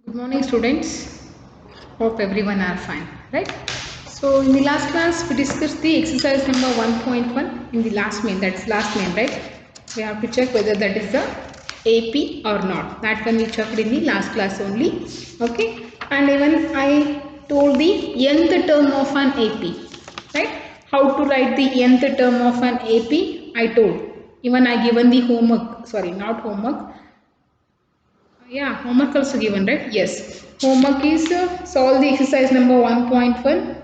Good morning, students. Hope everyone are fine, right? So in the last class we discussed the exercise number 1.1 in the last main, that's last main, right? We have to check whether that is the AP or not. That one we checked in the last class only, okay? And even I told the nth term of an AP, right? How to write the nth term of an AP I told. Even I given the homework, sorry, not homework. Yeah, homework also given, right? Yes. Homework is solve the exercise number 1.1.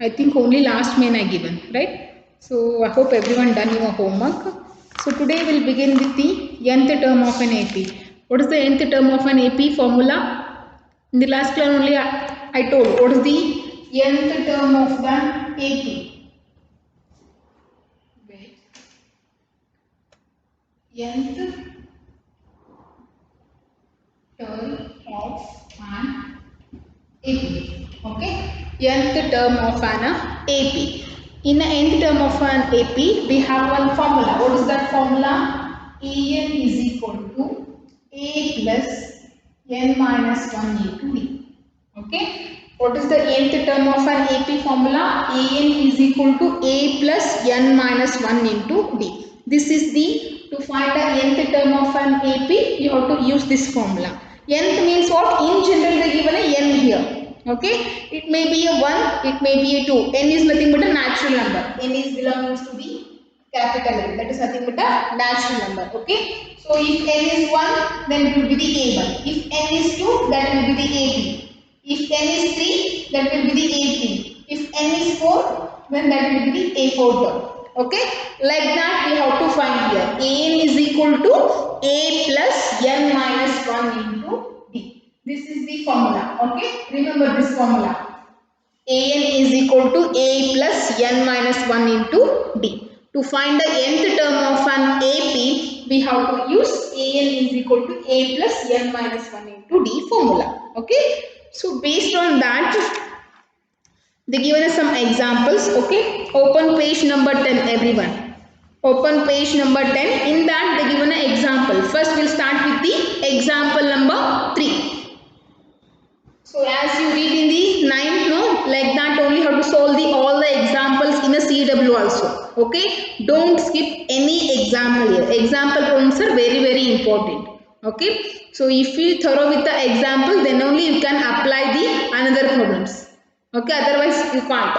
I think only last main I given, right? So I hope everyone done your homework. So today we'll begin with the nth term of an AP. What is the nth term of an AP formula? In the last class only I told what is the nth term of an AP. Wait. Nth term of an AP. Okay, nth term of an AP. In the nth term of an AP, we have one formula. What is that formula? En is equal to A plus n minus 1 into D. Okay. What is the nth term of an AP formula? En is equal to A plus n minus 1 into D. This is the, to find the nth term of an AP, you have to use this formula. Nth means what? In general they given a n here. Okay. It may be a 1, it may be a 2. N is nothing but a natural number. N is belongs to the capital N. That is nothing but a natural number. Okay. So if n is 1, then it will be the A1. If n is 2, that will be the A2. If n is 3, that will be the A3. If n is 4, then that will be the A4 term. Okay, like that we have to find here. An is equal to A plus n minus 1 into D. This is the formula. Okay, remember this formula. An is equal to A plus n minus 1 into D. To find the nth term of an AP, we have to use An is equal to A plus n minus 1 into D formula. Okay, so based on that, they given us some examples. Okay, open page number 10, everyone. Open page number 10. In that they given an example. First we'll start with the example number 3. So as you read in the ninth, no, like that only have to solve the all the examples in a CW also. Okay, don't skip any example here. Example problems are very important. Okay, so if you thorough with the example, then only you can apply the another problems. Okay, otherwise you can't.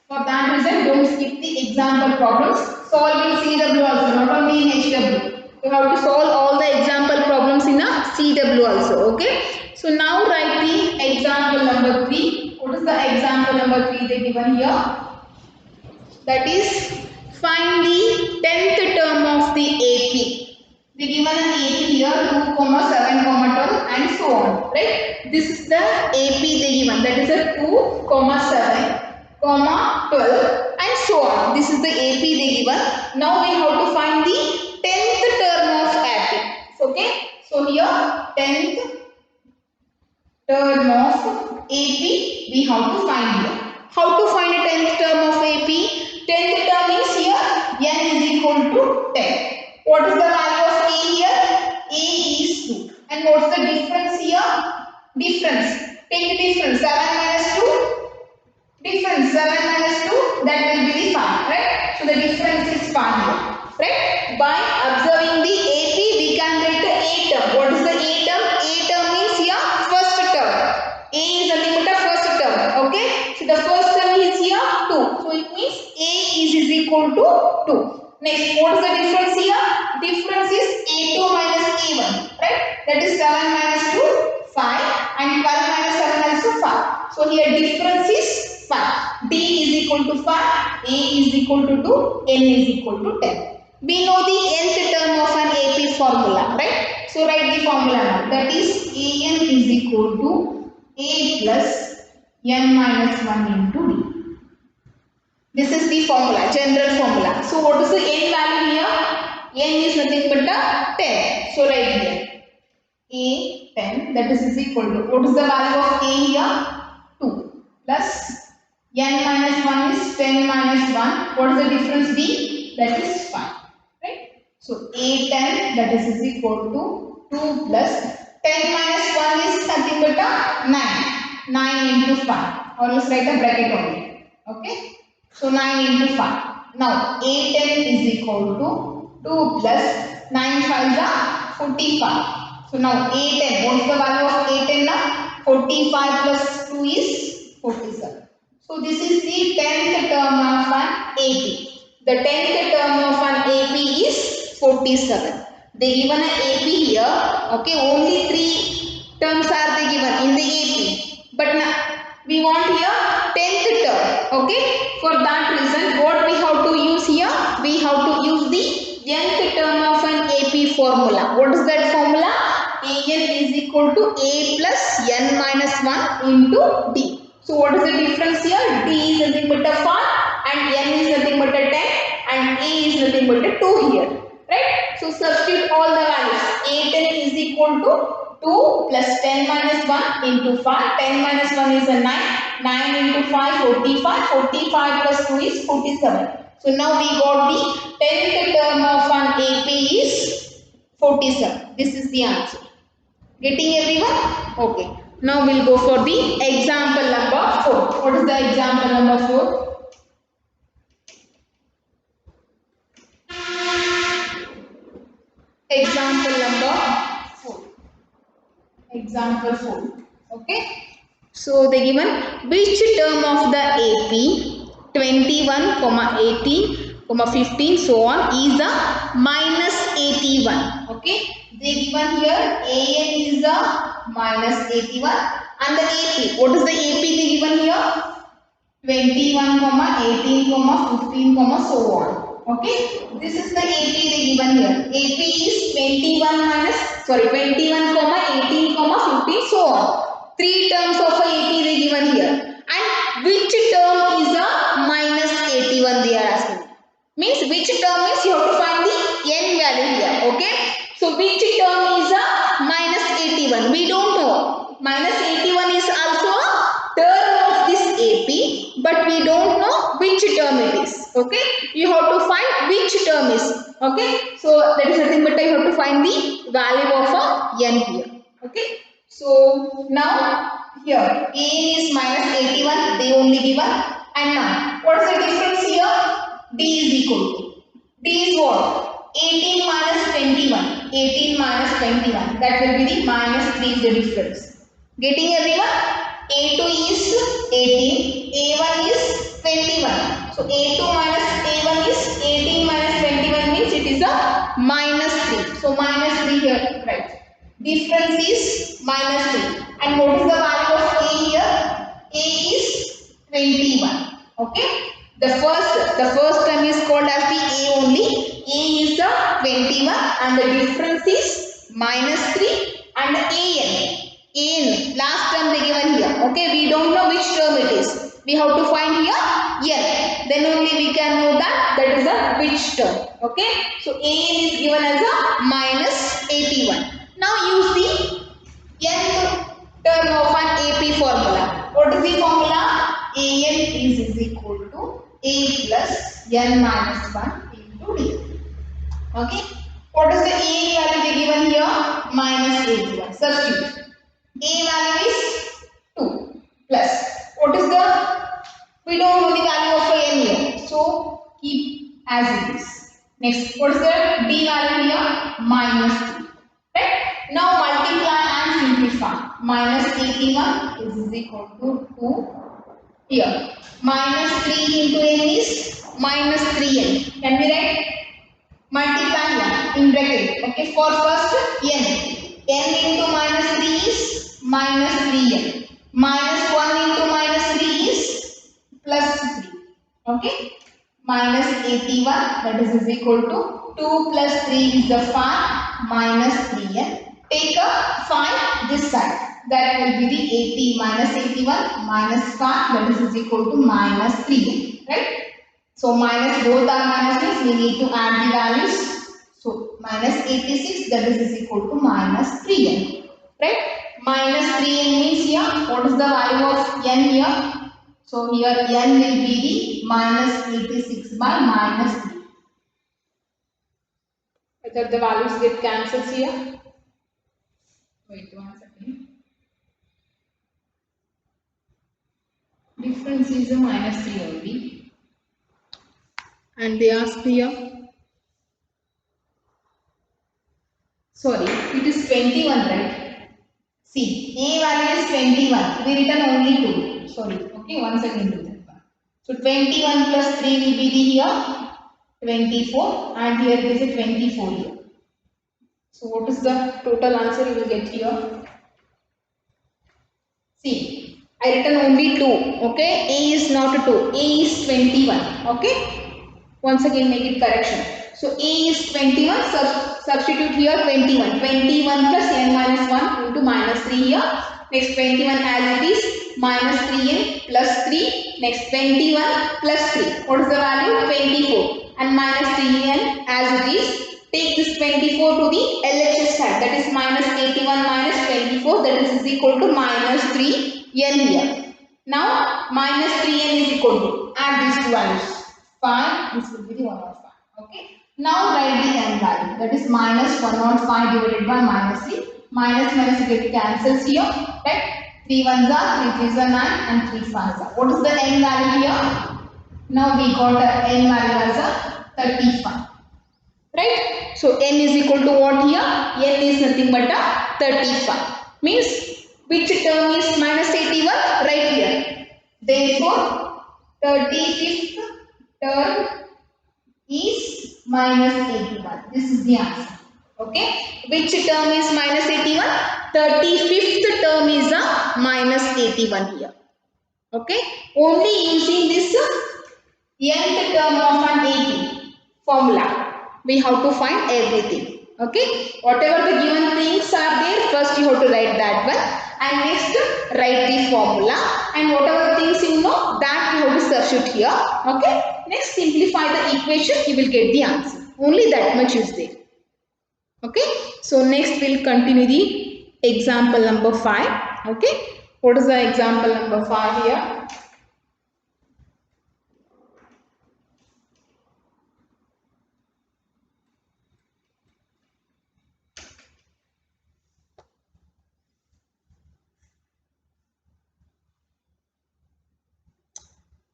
For that reason, don't skip the example problems. Solve in CW also, not only in HW. You have to solve all the example problems in a CW also. Okay. So now write the example number 3. What is the example number 3 they given here? That is, find the 10th term of the AP. They given an AP here 2, 7, 12 and so on. Right? This is the AP they given. That is a 2, 7, 12 and so on. This is the AP they given. Now we have to find the 10th term of AP. Okay. So here 10th term of AP we have to find here. How to find a 10th term of AP? 10th term is here n is equal to 10. What is the value of A here? A is 2. And what's the difference here? Difference. Take the difference. 7 minus 2. Difference 7 minus 2, that will be the 5, right? So the difference is 5 here, right? By observing the AP, we can get the A term. What is the A term? A term means here first term. A is nothing but the first term, okay? So the first term is here 2. So it means A is equal to 2. Next, what is the difference here? Difference is A2 minus A1, right? That is 7 minus 2, 5 and 12 minus 7 also 5. So here difference is 5. D is equal to 5, A is equal to 2, N is equal to 10. We know the nth term of an AP formula, right? So write the formula now. That is An is equal to A plus n minus 1 into D. This is the formula, general formula. So what is the n value here? N is nothing but the 10. So write here. A 10, that is equal to, what is the value of A here? 2 plus n minus 1 is 10 minus 1. What is the difference D? That is 5. Right? So A10, that is equal to 2 plus 10 minus 1 is nothing but beta 9. 9 into 5. Or let's write a bracket only. Okay. So 9 into 5. Now A10 is equal to 2 plus 9 5 is 45. So now A10, what is the value of A10 now? 45 plus 2 is 47. So this is the 10th term of an AP. The 10th term of an AP is 47. They given an AP here. Okay, only 3 terms are they given in the AP. But now we want here 10th term. Okay, for that reason what we have to use here? We have to use the nth term of an AP formula. What is that formula? AN is equal to A plus N minus 1 into D. So what is the difference here? D is nothing but a 5 and N is nothing but a 10 and A is nothing but a 2 here. Right? So substitute all the values. A10 is equal to 2 plus 10 minus 1 into 5. 10 minus 1 is a 9. 9 into 5, 45. 45 plus 2 is 47. So now we got the 10th term of an AP is 47. This is the answer. Getting everyone? Okay. Now we'll go for the example number 4. What is the example number 4? Example number 4. Example 4. Okay. So they given which term of the AP 21, 18, 15 so on is a minus 81. Okay. They given here AN is a minus 81 and the AP. What is the AP they given here? 21, 18, 15, so on. Okay. This is the AP they given here. AP is 21, 18, 15, so on. 3 terms of a AP they given here. And which term is a minus 81 they are asking. Means which term is you have to find the N value here. Okay. So which term is a minus 81? We don't know. Minus 81 is also a term of this AP, but we don't know which term it is. Okay. You have to find which term is. Okay. So that is nothing but you have to find the value of a N here. Okay. So now here A is minus 81. They only given. And now what is the difference here? D is equal to. D is what? 18 minus 21. 18 minus 21. That will be the minus 3 is the difference. Getting everyone? A2 is 18. A1 is 21. So A2 minus A1 is 18 minus 21 means it is a minus 3. So minus 3 here. Right. Difference is minus 3. And what is the value of A here? A is 21. Okay. The first term is called as the A only. A is the 21 and the difference is minus 3 and AN. AN last term they given here. Okay, we don't know which term it is. We have to find here N. Then only we can know that is a which term. Okay, so AN is given as a minus 81. Now use the nth term of an AP formula. What is the formula? AN is equal to A plus N minus 1 into D. Okay. What is the A value they given here? Minus 81. Substitute. A value is 2 plus. What is the? We don't know the value of N here. So keep as it is. Next. What is the D value here? Minus 2. Right. Now multiply and simplify. Minus 81 is equal to 2. Here, minus 3 into n is minus 3n. Can we write? Multiply here in bracket. Okay, for first n. n into minus 3 is minus 3n. Minus 1 into minus 3 is plus 3. Okay, minus 81 that is equal to 2 plus 3 is the 5 minus 3n. Take a 5 this side. That will be the 80 minus 81 minus 5 that is equal to minus 3. Right? So minus both are minus means we need to add the values. So minus 86 that is equal to minus 3n. Right? Minus 3n means here what is the value of n here? So here n will be the minus 86 by minus 3. Whether the values get cancelled here? Wait one second. Difference is a minus 3 only. And they ask here, sorry, it is 21, right? See, A value is 21. We written only 2. Sorry, okay, once again do that one. So 21 plus 3 will be the here 24, and here it is a 24 here. So what is the total answer you will get here? See, I written only 2, okay? A is not 2, A is 21, okay? Once again make it correction. So A is 21, substitute here 21. 21 plus n minus 1 into minus 3 here. Next 21 as it is, minus 3n plus 3. Next 21 plus 3. What is the value? 24. And minus 3n as it is. Take this 24 to the LHS side, that is minus 81 minus 24, that is equal to minus 3n here. Now minus 3n is equal to, add these two values, 5, this will be the 105. Okay. Now write the n value, that is minus 105 divided by minus 3. Minus minus get cancels here, right? 3 1s are, 3 3s are 9 and 3 5s are. What is the n value here? Now we got the n value as a 35. Right? So n is equal to what here? N is nothing but a 35. Means which term is minus 81? Right here. Therefore, 35th term is minus 81. This is the answer. Okay. Which term is minus 81? 35th term is a minus 81 here. Okay. Only using this nth term of an AP formula, we have to find everything. Okay. Whatever the given things are there, first you have to write that one. And next write the formula. And whatever things you know, that you have to substitute here. Okay. Next simplify the equation, you will get the answer. Only that much is there. Okay. So next we'll continue the example number 5. Okay. What is the example number 5 here?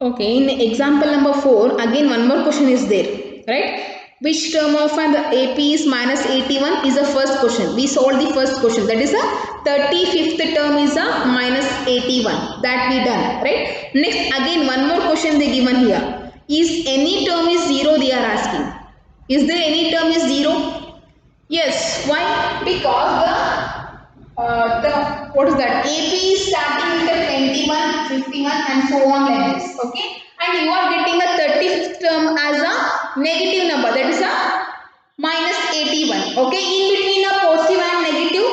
Okay, in example number 4, again one more question is there, right? Which term of an AP is minus 81 is the first question. We solved the first question, that is a 35th term is a minus 81. That we done, right? Next again one more question they given here. Is any term is 0 they are asking. Is there any term is 0? Yes, why? Because what is that? AP is starting with a 21, 51 and so on like this. Okay. And you are getting a 35th term as a negative number, that is a minus 81. Okay. In between a positive and negative,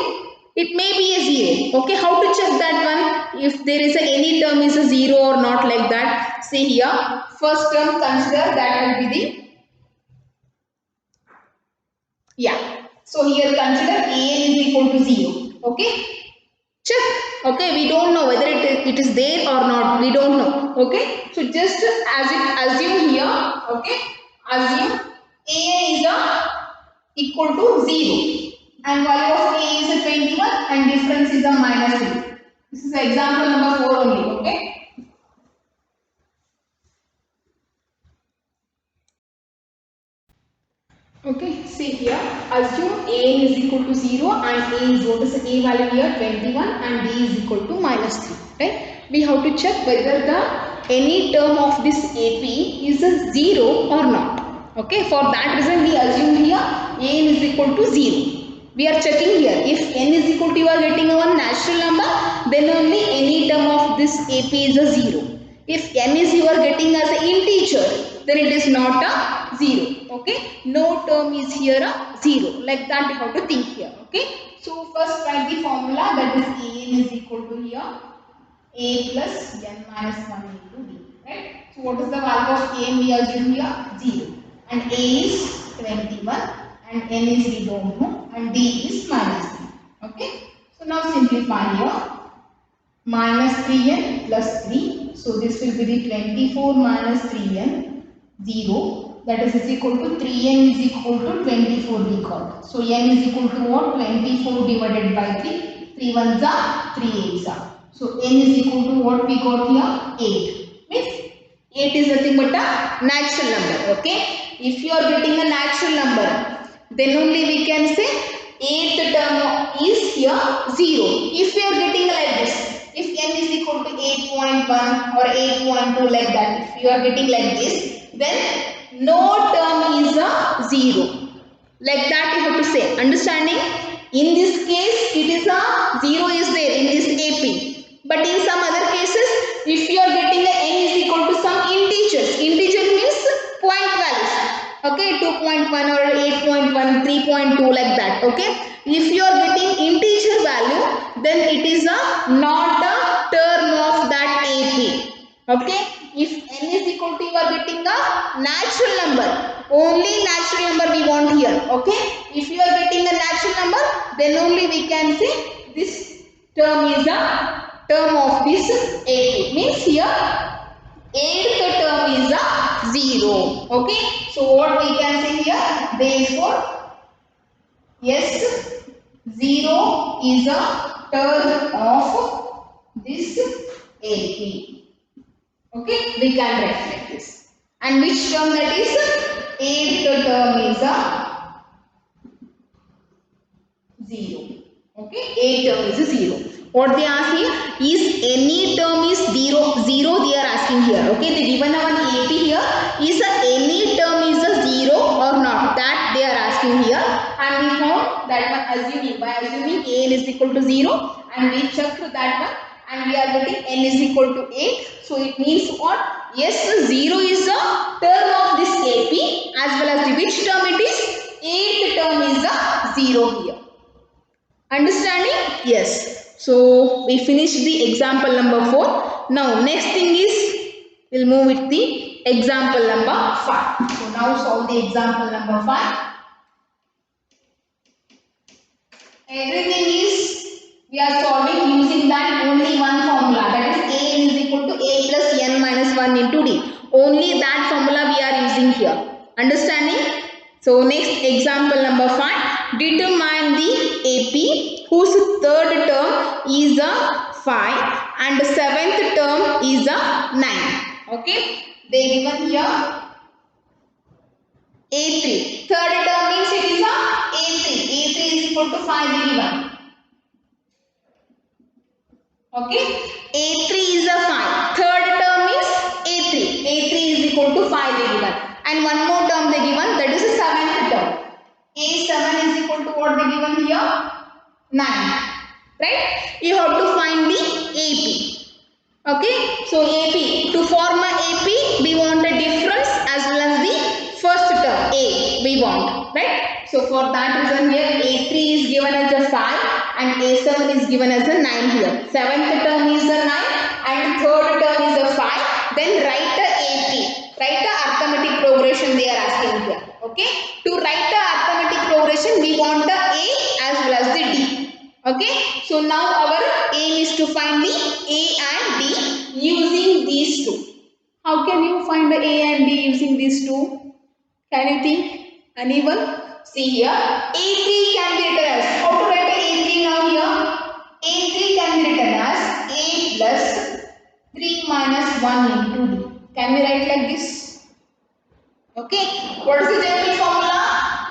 it may be a 0. Okay. How to check that one? If there is any term is a 0 or not like that. See here. First term consider that will be the, yeah. So here consider an is equal to 0. Okay. Check. Okay. We don't know whether it is there or not. We don't know. Okay. So just as it assume here. Okay. Assume an is equal to 0. And value of a is a 21 and difference is a minus 3. This is example number 4 only. Okay. Okay, see here, assume a is equal to 0 and a is, what is the a value here, 21 and b is equal to minus 3, right? We have to check whether any term of this AP is a 0 or not. Okay, for that reason we assume here a is equal to 0. We are checking here, if n is equal to, you are getting one natural number, then only any term of this AP is a 0. If n is you are getting as an integer, then it is not a 0. Okay, no term is here a 0. Like that you have to think here. Okay, so first write the formula, that is an is equal to here a plus n minus 1 into b. Right. So what is the value of a? We assume here 0. And a is 21 and n is we don't know and d is minus 3. Okay. So now simplify here. Minus 3n plus 3. So this will be the 24 minus 3n 0. That is equal to 3n is equal to 24 we got. So n is equal to what? 24 divided by 3. 3 1s are 3 8s are. So n is equal to what we got here? 8. Means 8 is nothing but a natural number. Okay. If you are getting a natural number, then only we can say 8th term is here 0. If we are getting like this, if n is equal to 8.1 or 8.2 like that, if you are getting like this, then no term is a 0. Like that you have to say. Understanding? In this case, it is a 0 is there in this AP. But in some other cases, if you are getting a n is equal to some integers. Integer means point values. Okay, 2.1 or 8.1, 3.2 like that. Okay. If you are getting integer value, then it is a not a term of that AP. Okay. If n is equal to, you are getting a natural number. Only natural number we want here. Okay. If you are getting a natural number, then only we can say this term is a term of this AP. Means here 8th term is a 0. Okay. So what we can say here? Therefore, yes, 0 is a term of this AP. Okay. We can write like this. And which term that is? 8th term is a 0. Okay. 8th term is a 0. What they ask here is any term is 0 they are asking here. Okay. They given our AP here is any term is a 0 or not, that they are asking here. And we found that one assuming, by assuming n is equal to 0, and we checked that one and we are getting n is equal to 8. So it means what? Yes, 0 is a term of this AP, as well as which term it is? 8th term is a 0 here. Understanding? Yes. So we finished the example number 4. Now next thing is, we'll move with the example number 5. So now solve the example number 5. Everything is, we are solving using that only one formula, that is a is equal to a plus n minus 1 into d. Only that formula we are using here. Understanding? So next example number 5. Determine the AP whose third term is a 5 and seventh term is a 9. Okay. They given here A3. Third term means it is a A3. A3 is equal to 5 they given. Okay. A3 is a 5. Third term is A3. A3 is equal to 5 they given. And one more term they given, that is a seventh term. A7 is equal to what they given here? 9. Right? You have to find the AP. Okay. So AP, to form a AP, we want a difference as well as the first term A we want. Right? So for that reason here A3 is given as a 5 and A7 is given as a 9 here. Seventh term is a 9 and third term is a 5. Then write the AP. Write the arithmetic progression they are asking here. Okay. To write the arithmetic progression, we want the A as well as the D. Okay. So now our aim is to find the A and D using these two. How can you find the A and D using these two? Can you think? Anyone? See here. A3 can be written as, how to write A3 now here? A3 can be written as A plus 3 minus 1 into D. Can we write like this? Okay. What is the general formula?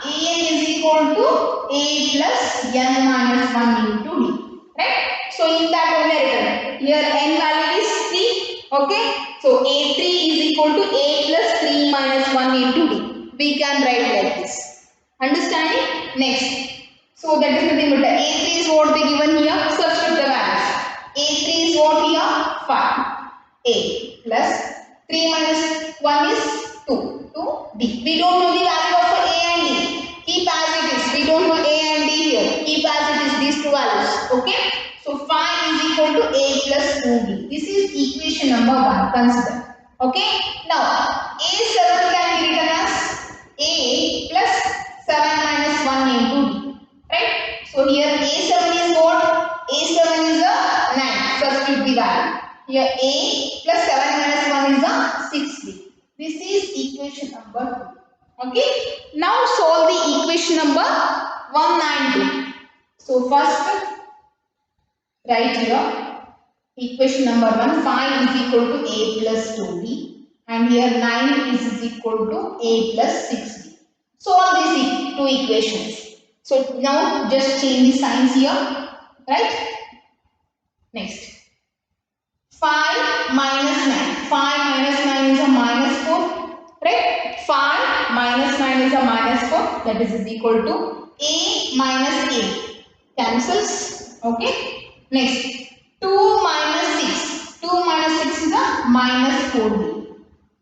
An is equal to A plus n minus 1 into D. Right? So in that only I written. Here n value is 3. Okay. So A3 is equal to A plus 3 minus 1 into D. We can write like this. Understanding? Next. So that is nothing but A3 is what they given here. Substitute the values. A3 is what here? 5. A plus 3 minus 1 is 2 to D. We don't know the value of A and D. Keep as it is. We don't know A and D here. Keep as it is, these two values. Okay. So 5 is equal to A plus 2D. This is equation number 1. Consider. Okay. Now A7 can be written as A plus 7 minus 1 into D. Right. So here A7 is what? A7 is a 9. Substitute the value. Here A plus 7 minus 1 is a 6D. This is equation number 2. Okay. Now solve the equation number 192. So first write here equation number 1, 5 is equal to a plus 2b, and here 9 is equal to a plus 6b. Solve these two equations. So now just change the signs here, right? Next, 5 minus 9. 5 minus 9 is a minus 4, right? 5 minus 9 is a minus 4, that is equal to a minus a. Cancels, okay? Next, 2 minus 6. 2 minus 6 is a minus 4b,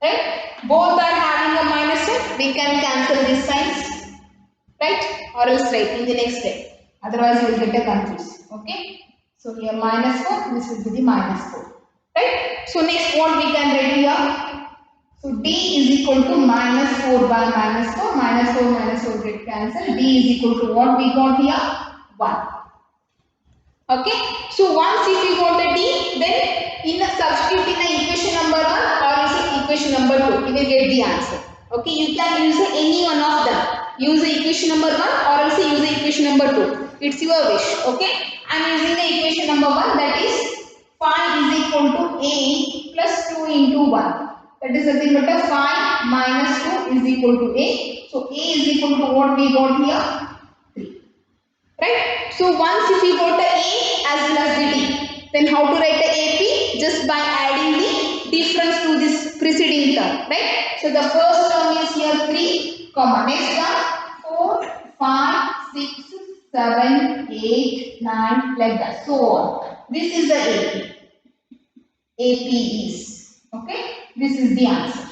right? Both are having a minus sign, we can cancel these signs, right? Or else write in the next step. Otherwise you will get a confused, okay? So here minus 4, this will be the minus 4. Right? So next what we can write here? So d is equal to minus 4 by minus 4. Minus 4 minus 4 get cancelled. D is equal to what we got here? 1. Okay. So once if you got the d, then in a substitute in the equation number 1 or is equation number 2, you will get the answer. Okay. You can use any one of them. Use the equation number 1 or else use the equation number 2. It's your wish. Okay. I am using the equation number 1, that is 5 is equal to a plus 2 into 1. That is nothing but a 5 minus 2 is equal to a. So a is equal to what we got here? 3. Right? So once if we got the a as well as the d, then how to write the AP? Just by adding the difference to this preceding term. Right? So the first term is here 3, comma. Next one 4, 5, 6, 7, 8, 9, like that. So on. This is the AP. AP is. Okay. This is the answer.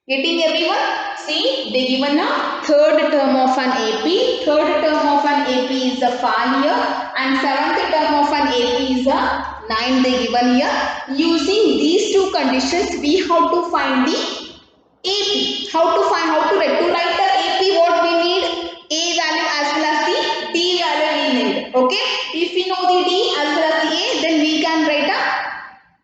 Getting everyone? See, they given a third term of an AP. Third term of an AP is a 5 here. And seventh term of an AP is a 9 they given here. Using these two conditions, we have to find the AP. How to write the AP, what we need? A value as well as the D value we need. Okay. If we know the D as well as the A, then we can write a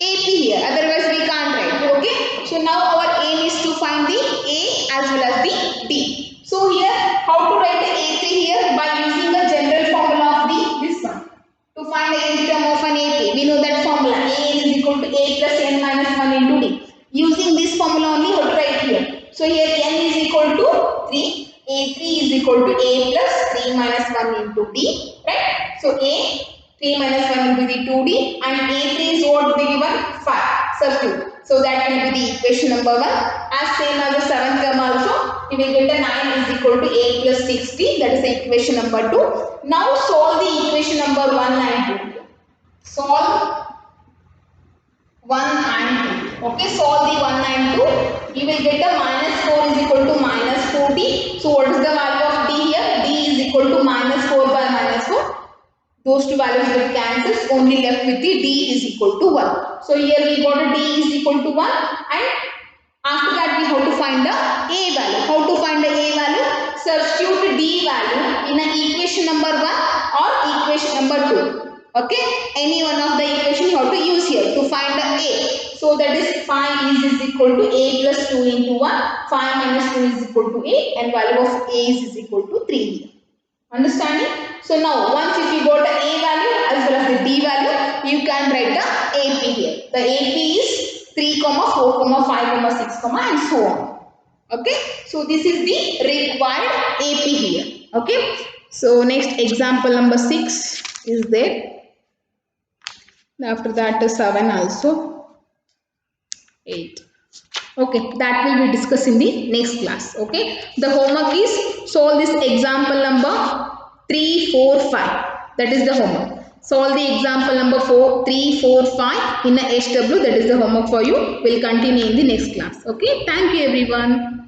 AP here. Otherwise we can't write. Okay. So now our aim is to find the A as well as the D. So here how to write the A3 here? By using the general formula of this one. To find the nth term of an AP, we know that formula. A is equal to A plus n minus 1 into D. Using this formula only, how to write here? So here n is equal to 3. A3 is equal to A plus 3 minus 1 into D. Right? So A 3 minus 1 will be the 2D and A3 is what they given? 5. Substitute. So that will be the equation number 1. As same as the 7th term also, you will get a 9 is equal to A plus 6D. That is the equation number 2. Now solve the equation number 1 and 2. Solve 1 and 2. Okay, solve the 1 and 2. You will get a minus 4 is equal to minus 4D. So what is the value of D here? D is equal to minus 4 by minus 4. Those two values will cancel, only left with the D is equal to 1. So here we got a D is equal to 1 and after that we have to find the A value. How to find the A value? Substitute D value in an equation number 1 or equation number 2. Okay, any one of the equation you have to use here to find the A. So that is 5 is equal to A plus 2 into 1. 5 minus 2 is equal to A and value of A is equal to 3. Understanding? So now once if you got the A value as well as the D value, you can write the AP here. The AP is 3, 4, 5, 6, and so on. Okay. So this is the required AP here. Okay. So next example number 6 is there. After that 7 also. 8. Okay, that will be discussed in the next class. Okay, the homework is solve this example number 3, 4, 5. That is the homework. Solve the example number 4, 3, 4, 5 in a HW. That is the homework for you. We'll continue in the next class. Okay, thank you everyone.